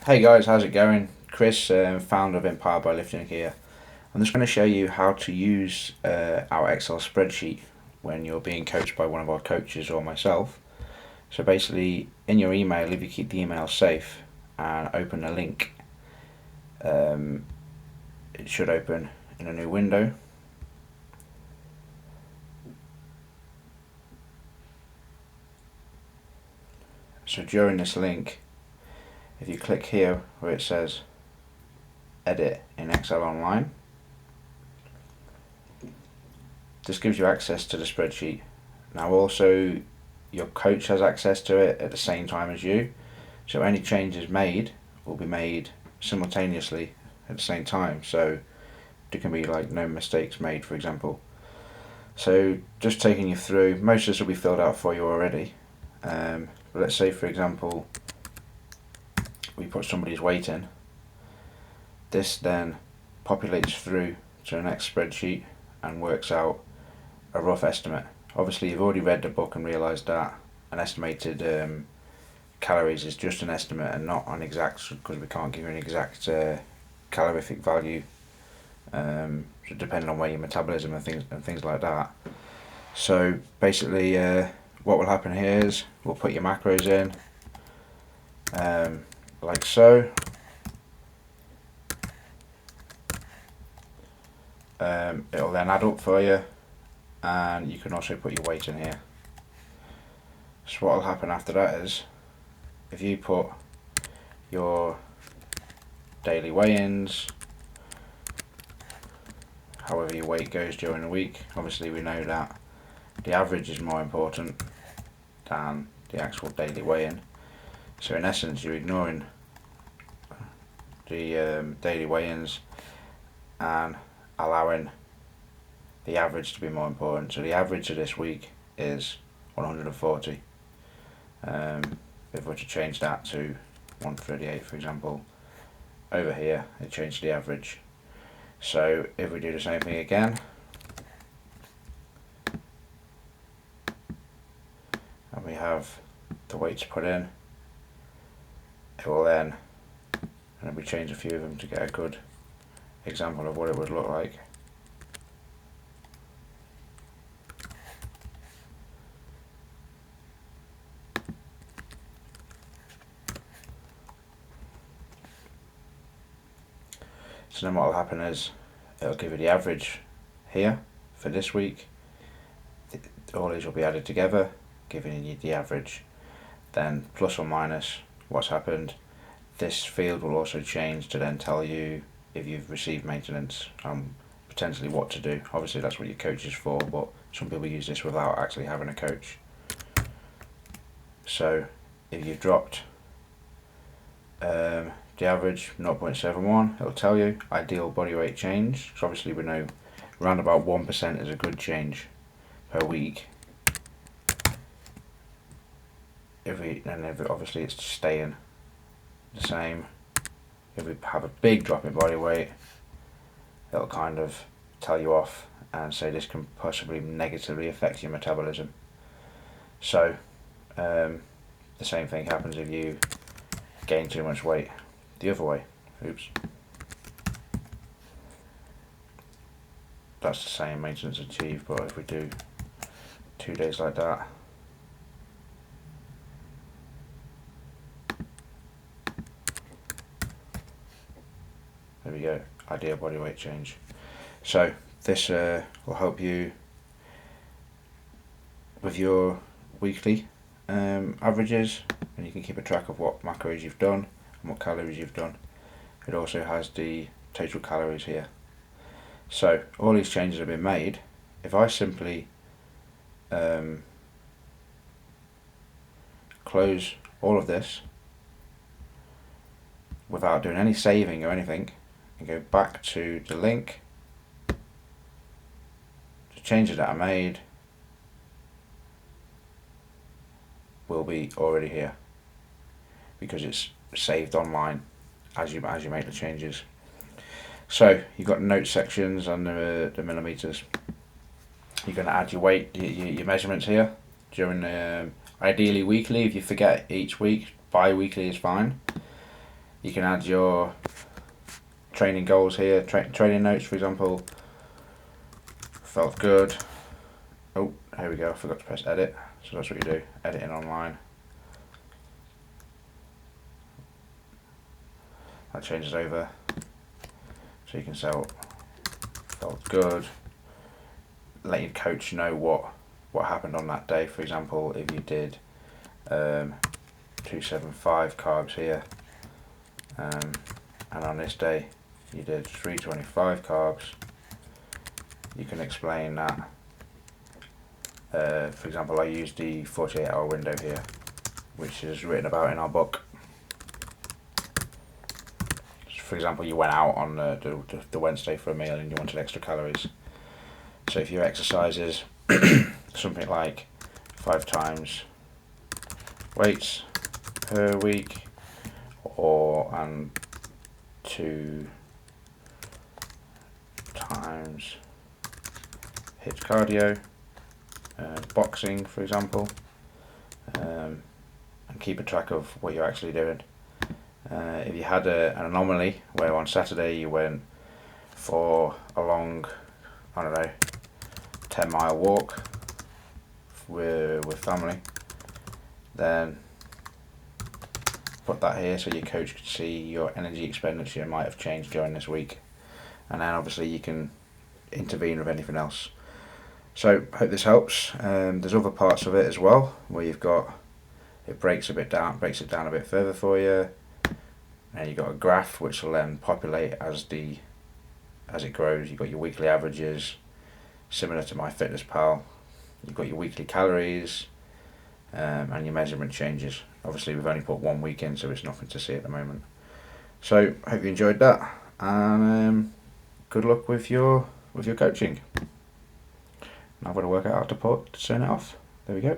Hey guys, how's it going? Chris, founder of Empowered by Lifting here. I'm just going to show you how to use our Excel spreadsheet when you're being coached by one of our coaches or myself. So basically, in your email, if you keep the email safe and open a link, it should open in a new window. So during this link, if you click here where it says Edit in Excel Online, this gives you access to the spreadsheet. Now also your coach has access to it at the same time as you, so any changes made will be made simultaneously at the same time, so there can be like no mistakes made, for example. So just taking you through, most of this will be filled out for you already, but let's say for example we put somebody's weight in. This then populates through to the next spreadsheet and works out a rough estimate. Obviously you've already read the book and realised that an estimated calories is just an estimate and not an exact, because we can't give you an exact calorific value, depending on where your metabolism and things like that. So basically what will happen here is we'll put your macros in like so. It'll then add up for you, and you can also put your weight in here. So what will happen after that is, if you put your daily weigh-ins, however your weight goes during the week, obviously we know that the average is more important than the actual daily weigh-in. So in essence you're ignoring the daily weigh-ins and allowing the average to be more important. So the average of this week is 140. If we were to change that to 138 for example, over here it changed the average. So if we do the same thing again and we have the weights put in, it will then, and we change a few of them to get a good example of what it would look like. So then what will happen is it'll give you the average here for this week. All these will be added together, giving you the average. Then plus or minus what's happened. This field will also change to then tell you if you've received maintenance and potentially what to do. Obviously that's what your coach is for, but some people use this without actually having a coach. So if you've dropped the average 0.71, it'll tell you ideal body weight change. So obviously we know around about 1% is a good change per week. Obviously it's staying the same. If we have a big drop in body weight, it'll kind of tell you off and say this can possibly negatively affect your metabolism. So the same thing happens if you gain too much weight the other way. Oops. That's the same, maintenance achieved, but if we do 2 days like that, there we go, ideal body weight change. So this will help you with your weekly averages, and you can keep a track of what macros you've done and what calories you've done. It also has the total calories here. So all these changes have been made. If I simply close all of this without doing any saving or anything and go back to the link, the changes that I made will be already here because it's saved online as you make the changes. So you've got note sections and the millimeters. You're going to add your weight, your measurements here during ideally weekly. If you forget each week, bi-weekly is fine. You can add your training goals here, training notes for example. Felt good. Oh, here we go, I forgot to press edit. So that's what you do, editing online. That changes over. So you can say, felt good. Let your coach know what happened on that day. For example, if you did 275 carbs here, and on this day you did 325 carbs, you can explain that. For example, I used the 48-hour window here, which is written about in our book. For example, you went out on the Wednesday for a meal and you wanted extra calories. So if your exercise is something like 5 times weights per week, and 2 times HIIT cardio, boxing for example, and keep a track of what you're actually doing. If you had an anomaly where on Saturday you went for a long, 10-mile walk with family, then put that here so your coach can see your energy expenditure might have changed during this week, and then obviously you can intervene with anything else. So hope this helps. There's other parts of it as well where it breaks it down a bit further for you, and you've got a graph which will then populate as it grows. You've got your weekly averages, similar to MyFitnessPal. You've got your weekly calories, and your measurement changes. Obviously we've only put 1 week in, so it's nothing to see at the moment. So hope you enjoyed that, and good luck with your coaching. Now I've got to work out how to turn it off. There we go.